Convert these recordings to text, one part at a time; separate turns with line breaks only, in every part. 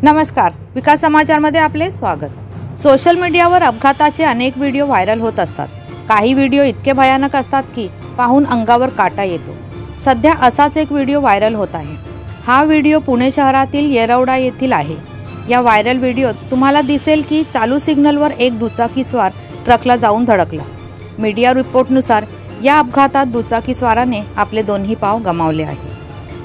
नमस्कार, विकास समाचारमध्ये आपले स्वागत। सोशल मीडियावर अपघाताचे अनेक व्हिडिओ व्हायरल होत असतात। काही व्हिडिओ इतके भयानक असतात की पाहून अंगावर काटा येतो। सध्या असाच एक व्हिडिओ व्हायरल होत आहे। हा व्हिडिओ पुणे शहरातील येरवडा येथील आहे। या व्हायरल व्हिडिओत तुम्हाला दिसेल की चालू सिग्नलवर एक दुचाकीस्वार ट्रकला जाऊन धडकला। मीडिया रिपोर्टनुसार या अपघातात दुचाकीस्वाराने आपले दोन्ही पाव गमावले आहे।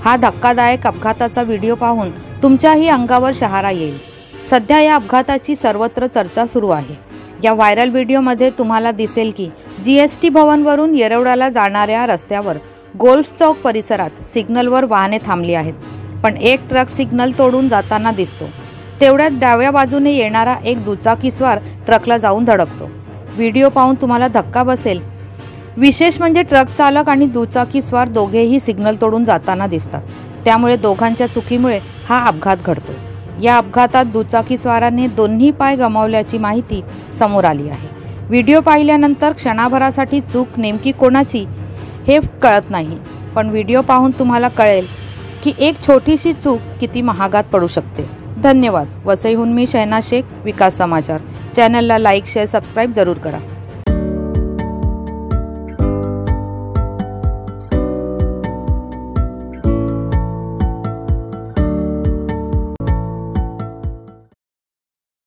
हा धक्कादायक अपघाताचा व्हिडिओ पाहून तुमच्याही अंगावर शहारा येईल। सध्या या अपघाताची सर्वत्र चर्चा सुरू आहे। या व्हायरल व्हिडिओमध्ये तुम्हाला दिसेल की जीएसटी भवनवरून येरवड्याला जाणाऱ्या रस्त्यावर गोल्फ चौक परिसरात सिग्नलवर वाहने थांबली आहेत, पण एक ट्रक सिग्नल तोडून जाताना दिसतो। तेवढ्यात डाव्या बाजूने येणारा एक दुचाकीस्वार ट्रकला जाऊन धडकतो। व्हिडिओ पाहून तुम्हाला धक्का बसेल। विशेष म्हणजे ट्रक चालक आणि दुचाकीस्वार दोघेही सिग्नल तोडून जाताना दिसतात। त्यामुळे दोघांच्या चुकीमुळे हा अपघात घडतो। या अपघातात दुचाकीस्वाराने दोन्ही पाय गमावल्याची माहिती समोर आली आहे। व्हिडिओ पाहिल्यानंतर क्षणाभरासाठी चूक नेमकी कोणाची हे कळत नाही, पण व्हिडिओ पाहून तुम्हाला कळेल की एक छोटीशी चूक किती महागात पडू शकते। धन्यवाद। वसईहून मी शहनाज शेख, विकास समाचार। चॅनलला लाईक, शेअर, सबस्क्राईब जरूर करा।